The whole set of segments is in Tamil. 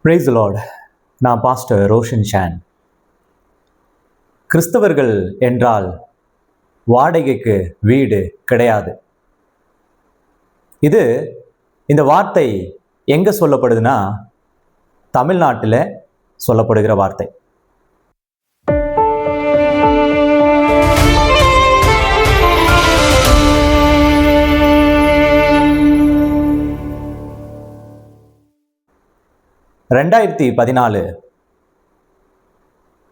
Price lord. நான் பாஸ்டர் ரோஷன் ஷான். கிறிஸ்தவர்கள் என்றால் வாடகைக்கு வீடு கிடையாது. இந்த வார்த்தை எங்க சொல்லப்படுதுன்னா, தமிழ்நாட்டில் சொல்லப்படுகிற வார்த்தை. (2014)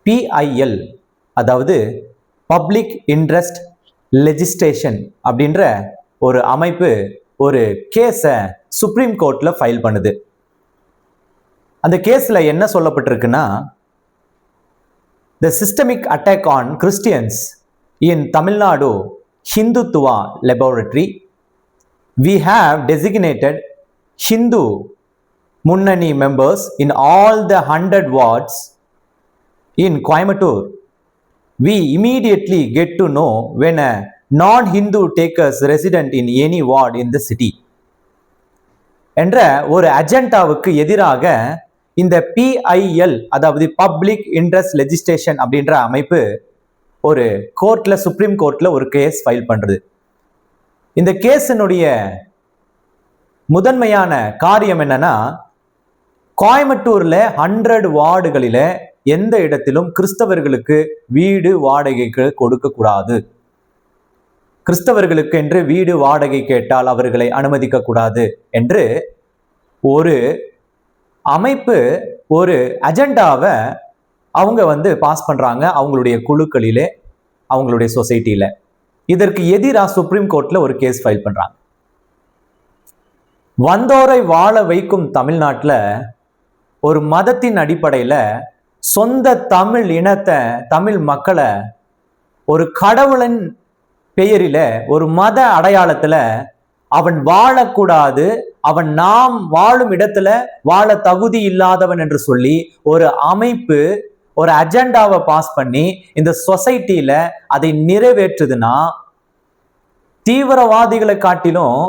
PIL, அதாவது பப்ளிக் இன்ட்ரெஸ்ட் லெஜிஸ்லேஷன் அப்படின்ற ஒரு அமைப்பு ஒரு கேஸை சுப்ரீம் கோர்ட்ல ஃபைல் பண்ணுது. அந்த கேஸ்ல என்ன சொல்லப்பட்டிருக்குன்னா, the systemic attack on Christians in Tamil Nadu Hindutva laboratory, we have designated Hindu Munnani members in all the 100 wards in Coimbatore. We immediately get to know when a non-Hindu takes resident in any ward in the city. என்ற ஒரு அஜெண்டாவுக்கு எதிராக இந்த PIL, அதாவது பப்ளிக் இன்ட்ரெஸ்ட் லெஜிஸ்லேஷன் அப்படின்ற அமைப்பு ஒரு கோர்ட்ல, சுப்ரீம் கோர்ட்ல ஒரு கேஸ் ஃபைல் பண்றது. இந்த கேஸினுடைய முதன்மையான காரியம் என்னன்னா, கோயம்புத்தூர்ல 100 வார்டுகளில எந்த இடத்திலும் கிறிஸ்தவர்களுக்கு வீடு வாடகைக்கு கொடுக்க கூடாது. கிறிஸ்தவர்களுக்கு என்று வீடு வாடகை கேட்டால் அவர்களை அனுமதிக்க கூடாது என்று ஒரு அமைப்பு ஒரு அஜெண்டாவை அவங்க பாஸ் பண்றாங்க அவங்களுடைய குழுக்களிலே, அவங்களுடைய சொசைட்டியில. இதற்கு எதிராக சுப்ரீம் கோர்ட்ல ஒரு கேஸ் ஃபைல் பண்றாங்க. வந்தோரை வாழ வைக்கும் தமிழ்நாட்டில் ஒரு மதத்தின் அடிப்படையில் சொந்த தமிழ் இனத்தை, தமிழ் மக்களை ஒரு கடவுளின் பெயரில, ஒரு மத அடையாளத்துல அவன் வாழக்கூடாது, அவன் நாம் வாழும் இடத்துல வாழ தகுதி இல்லாதவன் என்று சொல்லி ஒரு அமைப்பு ஒரு அஜெண்டாவை பாஸ் பண்ணி இந்த சொசைட்டில அதை நிறைவேற்றுதுன்னா, தீவிரவாதிகளை காட்டிலும்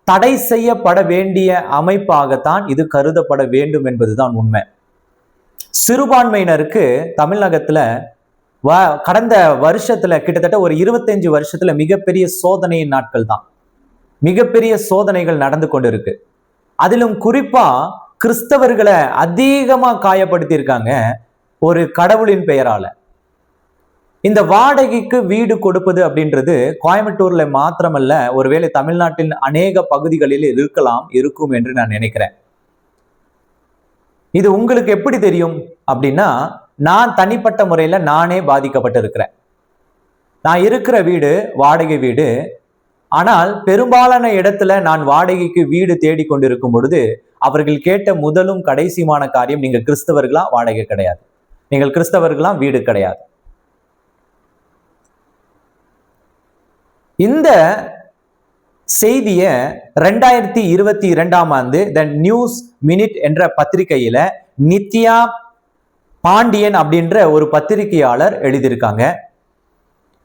தடை செய்யப்பட வேண்டிய அமைப்பாகத்தான் இது கருதப்பட வேண்டும் என்பதுதான் உண்மை. சிறுபான்மையினருக்கு தமிழகத்துல கடந்த வருஷத்துல கிட்டத்தட்ட ஒரு 25 வருஷத்துல மிகப்பெரிய சோதனையின் நாட்கள் தான். மிகப்பெரிய சோதனைகள் நடந்து கொண்டு இருக்கு. அதிலும் குறிப்பா கிறிஸ்தவர்களை அதிகமா காயப்படுத்தி இருக்காங்க ஒரு கடவுளின் பெயரால. இந்த வாடகைக்கு வீடு கொடுப்பது அப்படின்றது கோயம்புத்தூர்ல மாத்திரமல்ல, ஒருவேளை தமிழ்நாட்டின் அநேக பகுதிகளில் இருக்கும் என்று நான் நினைக்கிறேன். இது உங்களுக்கு எப்படி தெரியும் அப்படின்னா, நான் தனிப்பட்ட முறையில நானே பாதிக்கப்பட்டிருக்கிறேன். நான் இருக்கிற வீடு வாடகை வீடு. ஆனால் பெரும்பாலான இடத்துல நான் வாடகைக்கு வீடு தேடி கொண்டிருக்கும் பொழுது அவர்கள் கேட்ட முதலும் கடைசியுமான காரியம், நீங்கள் கிறிஸ்தவர்களா? வாடகை கிடையாது. நீங்கள் கிறிஸ்தவர்களா? வீடு கிடையாது. இந்த செய்திய 2022 த நியூஸ் மினிட் என்ற பத்திரிகையில நித்யா பாண்டியன் அப்படின்ற ஒரு பத்திரிகையாளர் எழுதியிருக்காங்க.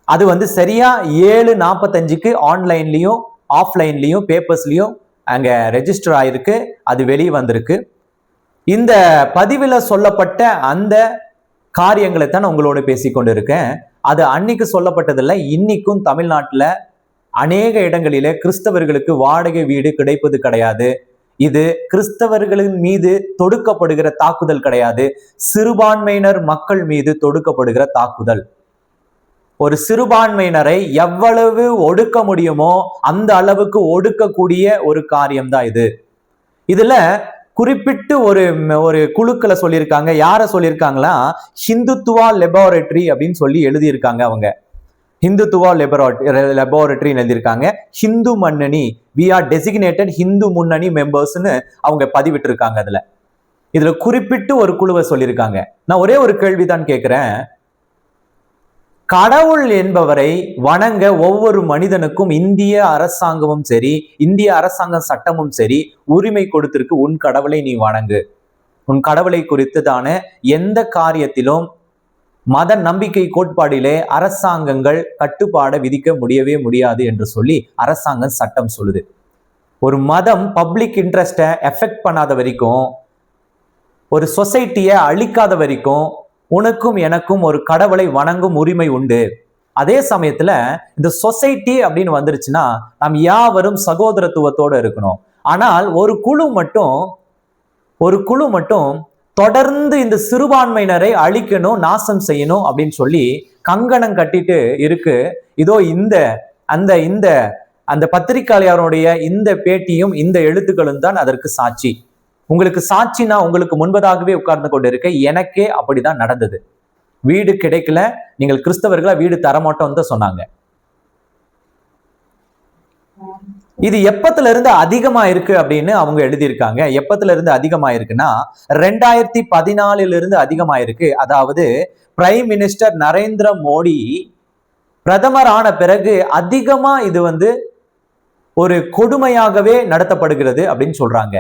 அது சரியா 7:45 ஆன்லைன்லயும் ஆஃப்லைன்லயும் பேப்பர்ஸ்லயும் அங்க ரெஜிஸ்டர் ஆயிருக்கு. அது வெளியே வந்திருக்கு. இந்த பதிவில் சொல்லப்பட்ட அந்த காரியங்களை தான் உங்களோட பேசிக்கொண்டு இருக்கேன். அது அன்னைக்கு சொல்லப்பட்டதில்லை. இன்னைக்கும் தமிழ்நாட்டுல அநேக இடங்களிலே கிறிஸ்தவர்களுக்கு வாடகை வீடு கிடைப்பது கிடையாது. இது கிறிஸ்தவர்களின் மீது தொடுக்கப்படுகிற தாக்குதல் கிடையாது, சிறுபான்மையினர் மக்கள் மீது தொடுக்கப்படுகிற தாக்குதல். ஒரு சிறுபான்மையினரை எவ்வளவு ஒடுக்க முடியுமோ அந்த அளவுக்கு ஒடுக்கக்கூடிய ஒரு காரியம்தான் இது. இதுல குறிப்பிட்டு ஒரு குழுக்களை சொல்லியிருக்காங்க. யார சொல்லியிருக்காங்களா? ஹிந்துத்துவா லெபார்டரி அப்படின்னு சொல்லி எழுதியிருக்காங்க. அவங்க ஹிந்துத்துவா லெபார்டரி எழுதியிருக்காங்க. ஹிந்து முன்னணி, வி ஆர் டெசிக்னேட்டட் ஹிந்து முன்னணி மெம்பர்ஸ்னு அவங்க பதிவிட்டு இருக்காங்க. இதுல குறிப்பிட்டு ஒரு குழுவை சொல்லியிருக்காங்க. நான் ஒரே ஒரு கேள்விதான் கேட்கிறேன். கடவுள் என்பவரை வணங்க ஒவ்வொரு மனிதனுக்கும் இந்திய அரசாங்கமும் சரி, இந்திய அரசாங்க சட்டமும் சரி உரிமை கொடுத்திருக்கு. உன் கடவுளை நீ வணங்கு. உன் கடவுளை குறித்து தானே எந்த காரியத்திலும் மத நம்பிக்கை கோட்பாடிலே அரசாங்கங்கள் கட்டுப்பாடை விதிக்க முடியவே முடியாது என்று சொல்லி அரசாங்கம் சட்டம் சொல்லுது. ஒரு மதம் பப்ளிக் இன்ட்ரெஸ்டை எஃபெக்ட் பண்ணாத வரைக்கும் ஒரு சொசைட்டியை அழிக்காத வரைக்கும் உனக்கும் எனக்கும் ஒரு கடவுளை வணங்கும் உரிமை உண்டு. அதே சமயத்துல இந்த சொசைட்டி அப்படின்னு வந்துருச்சுன்னா நாம் யாவரும் சகோதரத்துவத்தோட இருக்கணும். ஆனால் ஒரு குழு மட்டும் தொடர்ந்து இந்த சிறுபான்மையினரை அழிக்கணும், நாசம் செய்யணும் அப்படின்னு சொல்லி கங்கணம் கட்டிட்டு இருக்கு. இதோ அந்த பத்திரிகையாளருடைய இந்த பேட்டியும் இந்த எழுத்துக்களும் தான் அதற்கு சாட்சி. உங்களுக்கு சாட்சினா உங்களுக்கு முன்பதாகவே உட்கார்ந்து கொண்டு இருக்க, எனக்கே அப்படிதான் நடந்தது. வீடு கிடைக்கல, நீங்கள் கிறிஸ்தவர்களா வீடு தரமாட்டோம் தான் சொன்னாங்க. இது எப்பத்துல இருந்து அதிகமா இருக்கு அப்படின்னு அவங்க எழுதியிருக்காங்க. எப்பத்துல இருந்து அதிகமா இருக்குன்னா 2014 இருந்து அதிகமா இருக்கு. அதாவது பிரைம் மினிஸ்டர் நரேந்திர மோடி பிரதமர் ஆன பிறகு அதிகமா இது ஒரு கொடுமையாகவே நடத்தப்படுகிறது அப்படின்னு சொல்றாங்க.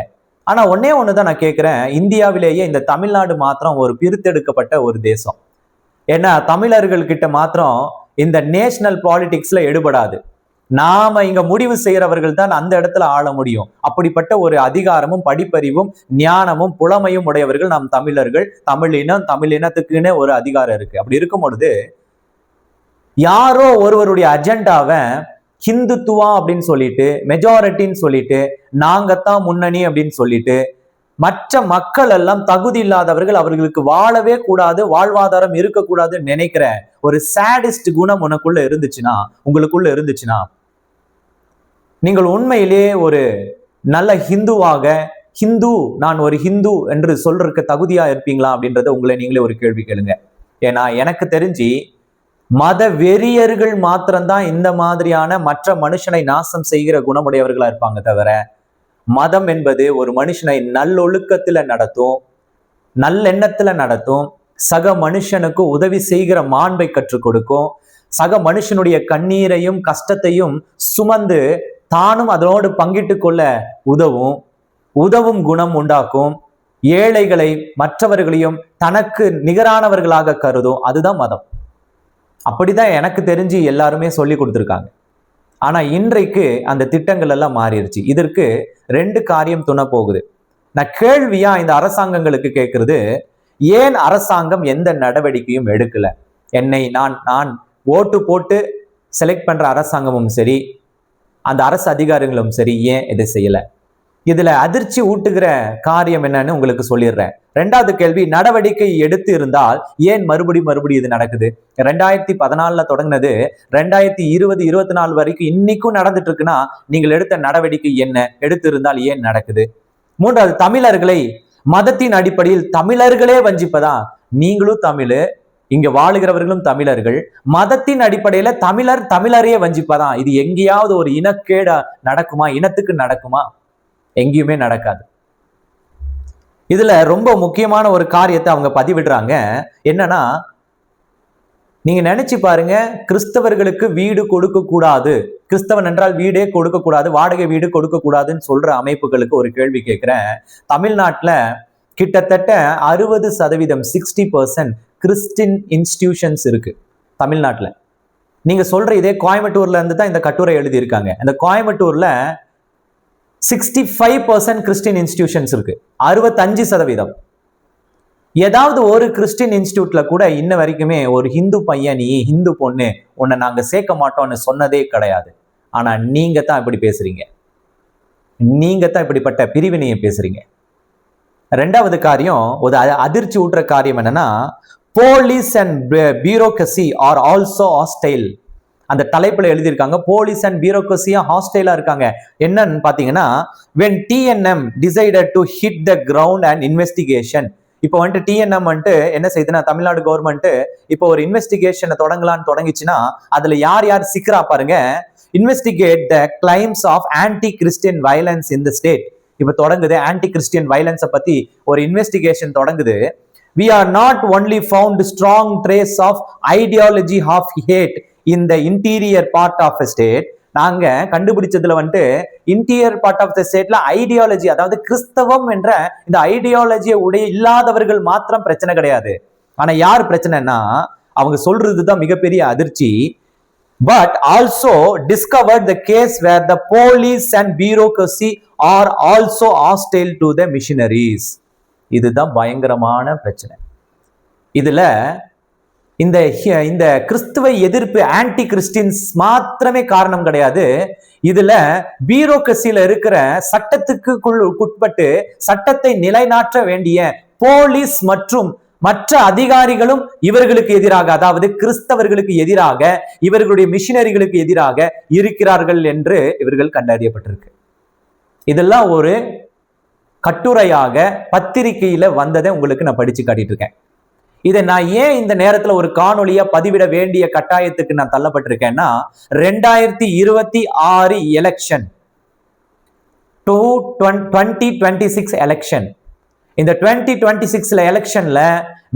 ஆனா ஒன்னே ஒண்ணுதான் நான் கேட்கிறேன், இந்தியாவிலேயே இந்த தமிழ்நாடு மாத்திரம் ஒரு பிரித்தெடுக்கப்பட்ட ஒரு தேசம். ஏன்னா தமிழர்கள் கிட்ட மாத்திரம் இந்த நேஷனல் பாலிடிக்ஸ்ல எடுபடாது. நாம இங்க முடிவு செய்யறவர்கள் தான் அந்த இடத்துல ஆள முடியும். அப்படிப்பட்ட ஒரு அதிகாரமும் படிப்பறிவும் ஞானமும் புலமையும் உடையவர்கள் நாம் தமிழர்கள். தமிழ் இனத்துக்குன்னு ஒரு அதிகாரம் இருக்கு. அப்படி இருக்கும் பொழுது யாரோ ஒருவருடைய அஜெண்டாவை ஹிந்துத்துவா அப்படின்னு சொல்லிட்டு, மெஜாரிட்டின்னு சொல்லிட்டு, நாங்கத்தான் முன்னணி அப்படின்னு சொல்லிட்டு, மற்ற மக்கள் எல்லாம் தகுதி இல்லாதவர்கள், அவர்களுக்கு வாழவே கூடாது, வாழ்வாதாரம் இருக்கக்கூடாதுன்னு நினைக்கிற ஒரு சாடிஸ்ட் குணம் உங்களுக்குள்ள இருந்துச்சுன்னா நீங்கள் உண்மையிலே ஒரு நல்ல நான் ஒரு ஹிந்து என்று சொல்றதுக்கு தகுதியா இருப்பீங்களா அப்படின்றத உங்களை நீங்களே ஒரு கேள்வி கேளுங்க. ஏன்னா எனக்கு தெரிஞ்சு மத வெறியர்கள் மாத்திரம்தான் இந்த மாதிரியான மற்ற மனுஷனை நாசம் செய்கிற குணமுடையவர்களா இருப்பாங்க தவிர, மதம் என்பது ஒரு மனுஷனை நல்லொழுக்கத்துல நடத்தும், நல்லெண்ணத்துல நடத்தும், சக மனுஷனுக்கு உதவி செய்கிற மாண்பை கற்றுக் கொடுக்கும், சக மனுஷனுடைய கண்ணீரையும் கஷ்டத்தையும் சுமந்து தானும் அதனோடு பங்கிட்டு கொள்ள உதவும் குணம் உண்டாக்கும், ஏழைகளை மற்றவர்களையும் தனக்கு நிகரானவர்களாக கருதும். அதுதான் மதம். அப்படிதான் எனக்கு தெரிஞ்சு எல்லாருமே சொல்லி கொடுத்துருக்காங்க. ஆனா இன்றைக்கு அந்த திட்டங்கள் எல்லாம் மாறிடுச்சு. இதற்கு 2 காரியம் துணை போகுது. நான் கேள்வியா இந்த அரசாங்கங்களுக்கு கேட்கறது, ஏன் அரசாங்கம் எந்த நடவடிக்கையும் எடுக்கல? நான் ஓட்டு போட்டு செலக்ட் பண்ற அரசாங்கமும் சரி, அந்த அரசு அதிகாரிகளும் சரி, ஏன் இதை செய்யல? இதுல அதிர்ச்சி ஊட்டுகிற காரியம் என்னன்னு உங்களுக்கு சொல்லிடுறேன். 2வது கேள்வி, நடவடிக்கை எடுத்து இருந்தால் ஏன் மறுபடி இது நடக்குது? 2014 தொடங்கினது 2020-24 வரைக்கும் இன்னைக்கும் நடந்துட்டு இருக்குன்னா நீங்கள் எடுத்த நடவடிக்கை என்ன? எடுத்து இருந்தால் ஏன் நடக்குது? 3வது, தமிழர்களை மதத்தின் அடிப்படையில் தமிழர்களே வஞ்சிப்பதா? நீங்களும் தமிழ், இங்க வாழுகிறவர்களும் தமிழர்கள், மதத்தின் அடிப்படையில தமிழரையே வஞ்சிப்பதான். இது எங்கேயாவது ஒரு இனக்கேட நடக்குமா? இனத்துக்கு நடக்குமா? எங்கேயுமே நடக்காது. இதுல ரொம்ப முக்கியமான ஒரு காரியத்தை அவங்க பதிவிடுறாங்க. என்னன்னா, நீங்க நினைச்சு பாருங்க, கிறிஸ்தவர்களுக்கு வீடு கொடுக்க கூடாது, கிறிஸ்தவன் என்றால் வீடே கொடுக்க கூடாது, வாடகை வீடு கொடுக்க கூடாதுன்னு சொல்ற அமைப்புகளுக்கு ஒரு கேள்வி கேட்கிறேன். தமிழ்நாட்டுல கிட்டத்தட்ட 60% 60% கிறிஸ்டின் இன்ஸ்டிடியூஷன்ஸ் இருக்கு தமிழ்நாட்டுல. நீங்க சொல்ற இதே கோயம்புத்தூர்ல இருந்து தான் இந்த கட்டுரை எழுதியிருக்காங்க. அந்த கோயம்புத்தூர்ல 65% கிறிஸ்டின் இன்ஸ்டிடியூஷன்ஸ் இருக்கு. 65%. ஏதாவது ஒரு கிறிஸ்டின் இன்ஸ்டிடியூட்ல கூட இன்ன வரைக்குமே ஒரு ஹிந்து பையன், நீ ஹிந்து பொண்ணு, உன்னை நாங்க சேர்க்க மாட்டோம்னு சொன்னதே கிடையாது. ஆனா நீங்க தான் இப்படி பேசுறீங்க, நீங்க தான் இப்படிப்பட்ட பிரிவினையை பேசுறீங்க. 2வது காரியம், ஒரு அதிர்ச்சி ஊட்டுற காரியம் என்னன்னா, police and bureaucracy are also hostile. அந்த தலைப்புல எழுதியிருக்காங்க, போலீஸ் அண்ட் பியூரோக்ரசியா ஹாஸ்டைலா இருக்காங்க. என்னன்னு பாத்தீங்கன்னா, when TNM decided to hit the ground and investigation. இப்போ TNM என்ன செய்யுதுன்னா, தமிழ்நாடு கவர்மெண்ட் இப்போ ஒரு இன்வெஸ்டிகேஷனை தொடங்கலான்னு தொடங்கிச்சுன்னா அதுல யார் சிக்கிறா பாருங்க. Investigate the claims of anti Christian violence in the state. இப்ப தொடங்குது, ஆன்டி கிறிஸ்டியன் வயலன்ஸை பத்தி ஒரு இன்வெஸ்டிகேஷன் தொடங்குது. We are not only found strong trace of ideology of hate in the interior part of a state. நாங்க கண்டுபிடிச்சதுல இன்டீரியர் பார்ட் ஆஃப் த ஸ்டேட்ல ஐடியாலஜி, அதாவது கிறிஸ்தவம் என்ற இந்த ஐடியாலஜியை இல்லாதவர்கள் மாத்திரம் பிரச்சனை கிடையாது. ஆனா யார் பிரச்சனைனா, அவங்க சொல்றதுதான் மிகப்பெரிய அதிர்ச்சி. But also discovered the case where the police and bureaucracy are also hostile to the missionaries. இதுதான் பயங்கரமான பிரச்சனை. இதுல இந்த இந்த கிறிஸ்துவ எதிர்ப்பு ஆன்டி கிறிஸ்டின்ஸ் மாத்திரமே காரணம் கிடையாது. இதுல பியூரோக்ரசியில இருக்கிற சட்டத்துக்கு உட்பட்டு சட்டத்தை நிலைநாட்ட வேண்டிய போலீஸ் மற்றும் மற்ற அதிகாரிகளும் இவர்களுக்கு எதிராக, அதாவது கிறிஸ்தவர்களுக்கு எதிராக, இவர்களுடைய மிஷினரிகளுக்கு எதிராக இருக்கிறார்கள் என்று இவர்கள் கண்டறியப்பட்டிருக்கு. இதெல்லாம் ஒரு கட்டுரையாக பத்திரிகையில வந்ததை உங்களுக்கு நான் படிச்சு காட்டிட்டு இருக்கேன். இதை நான் ஏன் இந்த நேரத்துல ஒரு காணொலியா பதிவிட வேண்டிய கட்டாயத்துக்கு நான் தள்ளப்பட்டிருக்கேன்னா, 2026 எலெக்ஷன், 2026 எலெக்ஷன், இந்த 2026 எலெக்ஷன்ல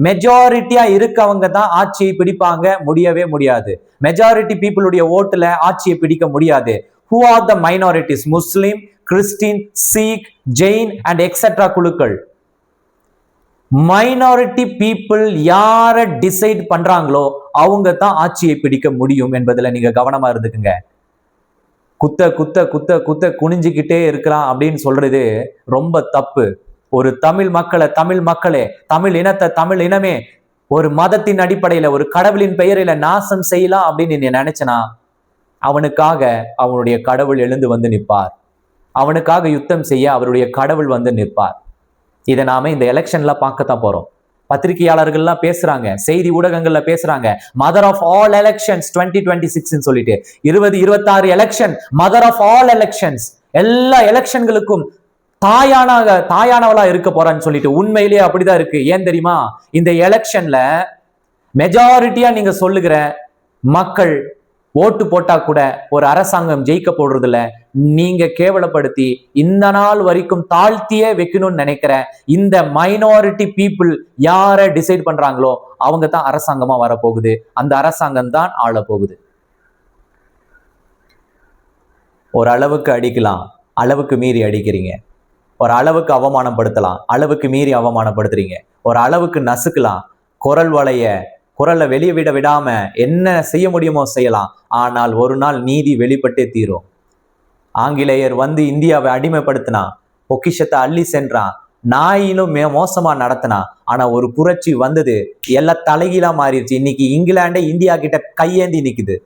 மெஜாரிட்டியா இருக்கவங்க தான் ஆட்சியை பிடிப்பாங்க, முடியவே முடியாது. மெஜாரிட்டி பீப்புளுடைய ஓட்டுல ஆட்சியை பிடிக்க முடியாது. Who are the minorities? Muslim, Christian, Sikh, Jain and etcetera குழுக்கள். மைனாரிட்டி பீப்புள் யார டிசைட் பண்றாங்களோ அவங்க தான் ஆட்சியை பிடிக்க முடியும் என்பதுல நீங்க கவனமா இருந்துக்குங்க. குத்த குத்த குத்த குத்த குனிஞ்சுக்கிட்டே இருக்கலாம் அப்படின்னு சொல்றது ரொம்ப தப்பு. ஒரு தமிழ் மக்களே, தமிழ் இனத்தை, தமிழ் இனமே ஒரு மதத்தின் அடிப்படையில, ஒரு கடவுளின் பெயரில நாசம் செய்யலாம் அப்படின்னு நீ நினைச்சனா, அவனுக்காக அவனுடைய கடவுள் எழுந்து வந்து நிற்பார். அவனுக்காக யுத்தம் செய்ய அவருடைய கடவுள் வந்து நிற்பார். இதை நாம இந்த எலெக்ஷன்ல பார்க்கத்தான் போறோம். பத்திரிகையாளர்கள்லாம் பேசுறாங்க, செய்தி ஊடகங்கள்ல பேசுறாங்க, மதர் ஆஃப் ஆல் எலெக்ஷன்ஸ் 2026 சொல்லிட்டு 2026 election mother of all elections, எல்லா எலெக்ஷன்களுக்கும் தாயானவளா இருக்க போறான்னு சொல்லிட்டு உண்மையிலேயே அப்படிதான் இருக்கு. ஏன் தெரியுமா? இந்த எலெக்ஷன்ல மெஜாரிட்டியா நீங்க சொல்லுகிற மக்கள் ஓட்டு போட்டா கூட ஒரு அரசாங்கம் ஜெயிக்க போடுறதுல நீங்க கேவலப்படுத்தி இந்த நாள் வரைக்கும் தாழ்த்தியே வைக்கணும்னு நினைக்கிற இந்த மைனாரிட்டி பீப்புள் யார டிசைட் பண்றாங்களோ அவங்க தான் அரசாங்கமா வரப்போகுது. அந்த அரசாங்கம் தான் ஆள போகுது. ஒரு அளவுக்கு அடிக்கலாம், அளவுக்கு மீறி அடிக்கிறீங்க. ஒரு அளவுக்கு அவமானப்படுத்தலாம், அளவுக்கு மீறி அவமானப்படுத்துறீங்க. ஒரு அளவுக்கு நசுக்கலாம், குரலை வெளியே விடாம என்ன செய்ய முடியுமோ செய்யலாம். ஆனால் ஒரு நாள் நீதி வெளிப்பட்டே தீரும். ஆங்கிலேயர் வந்து இந்தியாவை அடிமைப்படுத்தினா, பொக்கிஷத்தை அள்ளி சென்றான், நாயிலும் மோசமா நடத்தினான். ஆனா ஒரு புரட்சி வந்தது, எல்லாம் தலைகீழா மாறிடுச்சு. இன்னைக்கு இங்கிலாண்டே இந்தியா கிட்ட கையேந்தி நிக்குது.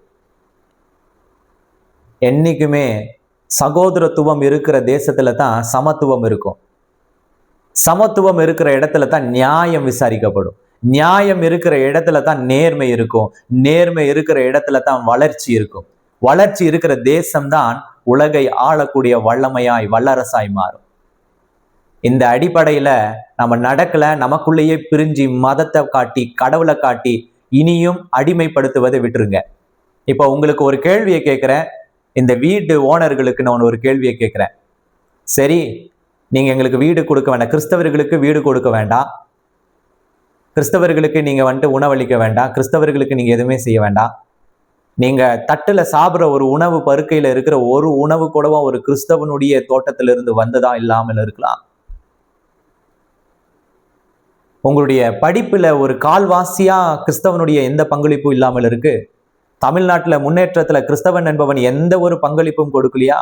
என்னைக்குமே சகோதரத்துவம் இருக்கிற தேசத்துல தான் சமத்துவம் இருக்கும். சமத்துவம் இருக்கிற இடத்துல தான் நியாயம் விசாரிக்கப்படும். நியாயம் இருக்கிற இடத்துல தான் நேர்மை இருக்கும். நேர்மை இருக்கிற இடத்துல தான் வளர்ச்சி இருக்கும். வளர்ச்சி இருக்கிற தேசம்தான் உலகை ஆளக்கூடிய வல்லமையாய், வல்லரசாய் மாறும். இந்த அடிப்படையில நம்ம நடக்கல, நமக்குள்ளேயே பிரிஞ்சு மதத்தை காட்டி, கடவுளை காட்டி இனியும் அடிமைப்படுத்துவதை விட்டுருங்க. இப்போ உங்களுக்கு ஒரு கேள்வியை கேட்கிறேன், இந்த வீட்டு ஓனர்களுக்கு நான் ஒரு கேள்வியை கேட்கிறேன். சரி, நீங்க எங்களுக்கு வீடு கொடுக்க வேண்டாம், கிறிஸ்தவர்களுக்கு வீடு கொடுக்க வேண்டாம், கிறிஸ்தவர்களுக்கு நீங்க வந்துட்டு உணவளிக்க வேண்டாம், கிறிஸ்தவர்களுக்கு நீங்க எதுவுமே செய்ய வேண்டாம், நீங்க தட்டுல சாப்பிட்ற ஒரு உணவு பருக்கையில இருக்கிற ஒரு உணவு கூடவா ஒரு கிறிஸ்தவனுடைய தோட்டத்திலிருந்து வந்ததா இல்லாமல் இருக்கலாம். உங்களுடைய படிப்புல ஒரு கால்வாசியா கிறிஸ்தவனுடைய எந்த பங்களிப்பும் இல்லாமல் இருக்கு. தமிழ்நாட்டுல முன்னேற்றத்துல கிறிஸ்தவன் என்பவன் எந்த ஒரு பங்களிப்பும் கொடுக்கலையா?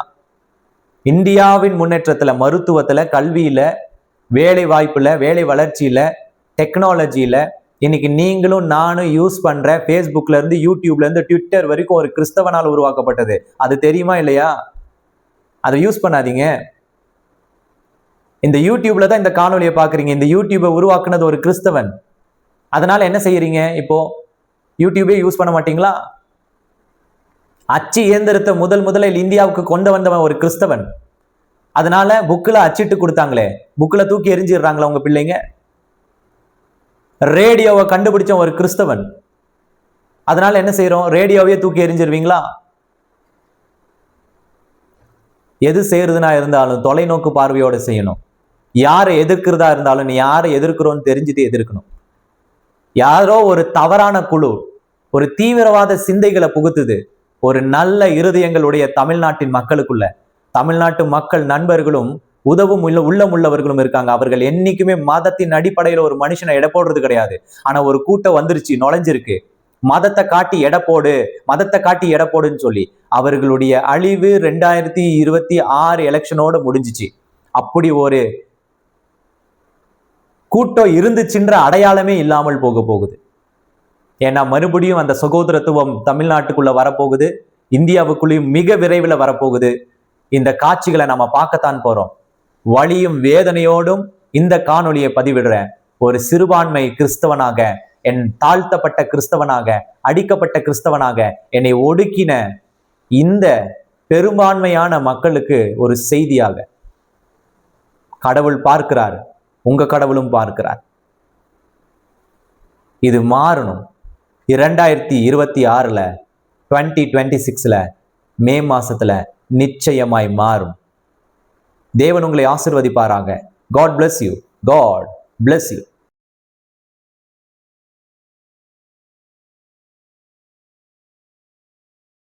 இந்தியாவின் முன்னேற்றத்துல, மருத்துவத்துல, கல்வியில, வேலை வாய்ப்புல, வேலை வளர்ச்சியில, டெக்னாலஜியில, இன்னைக்கு நீங்களும் நானும் யூஸ் பண்ற ஃபேஸ்புக்ல இருந்து, யூடியூப்ல இருந்து, ட்விட்டர் வரைக்கும் ஒரு கிறிஸ்தவனால் உருவாக்கப்பட்டது. அது தெரியுமா இல்லையா? அதை யூஸ் பண்ணாதீங்க. இந்த யூடியூப்ல தான் இந்த காணொலியை பாக்குறீங்க. இந்த யூடியூபை உருவாக்குனது ஒரு கிறிஸ்தவன். அதனால என்ன செய்யறீங்க? இப்போ யூடியூபே யூஸ் பண்ண மாட்டீங்களா? அச்சு இயந்திரத்தை முதலில் இந்தியாவுக்கு கொண்டு வந்தவன் ஒரு கிறிஸ்தவன். அதனால புக்ல அச்சிட்டு கொடுத்தாங்களே, புக்ல தூக்கி எரிஞ்சிடுறாங்களா உங்க பிள்ளைங்க? ரேடியோவை கண்டுபிடிச்ச ஒரு கிறிஸ்தவன். அதனால என்ன செய்யறோம்? ரேடியோவையே தூக்கி எரிஞ்சிருவீங்களா? எது செய்யறதுனா இருந்தாலும் தொலைநோக்கு பார்வையோட செய்யணும். யாரை எதிர்க்கிறதா இருந்தாலும் நீ யாரை எதிர்க்கிறோன்னு தெரிஞ்சுட்டு எதிர்க்கணும். யாரோ ஒரு தவறான குழு ஒரு தீவிரவாத சிந்தைகளை புகுத்துது ஒரு நல்ல இருதயங்களுடைய தமிழ்நாட்டின் மக்களுக்குள்ள. தமிழ்நாட்டு மக்கள் நண்பர்களும் உதவும் உள்ளமுள்ளவர்களும் இருக்காங்க. அவர்கள் என்னைக்குமே மதத்தின் அடிப்படையில ஒரு மனுஷனை எடை போடுறது கிடையாது. ஆனா ஒரு கூட்டம் வந்துருச்சு, நுழைஞ்சிருக்கு, மதத்தை காட்டி எடை போடு, மதத்தை காட்டி எடை போடுன்னு சொல்லி அவர்களுடைய அழிவு 2026 எலெக்ஷனோட முடிஞ்சிச்சு. அப்படி ஒரு கூட்டம் இருந்துச்சுன்ற அடையாளமே இல்லாமல் போக போகுது. ஏன்னா மறுபடியும் அந்த சகோதரத்துவம் தமிழ்நாட்டுக்குள்ள வரப்போகுது, இந்தியாவுக்குள்ளேயும் மிக விரைவில் வரப்போகுது. இந்த காட்சிகளை நம்ம பார்க்கத்தான் போறோம். வலியும் வேதனையோடும் இந்த காணொலியை பதிவிடுறேன். ஒரு சிறுபான்மை கிறிஸ்தவனாக, என் தாழ்த்தப்பட்ட கிறிஸ்தவனாக, அடிக்கப்பட்ட கிறிஸ்தவனாக, என்னை ஒடுக்கின இந்த பெரும்பான்மையான மக்களுக்கு ஒரு செய்தியாக கடவுள் பார்க்கிறார். உங்க கடவுளும் பார்க்கிறார். இது மாறணும். 2026ல 2026ல மே மாசத்துல நிச்சயமாய் மாறும். தேவன் உங்களை ஆசீர்வதிப்பாராக. God bless you. God bless you.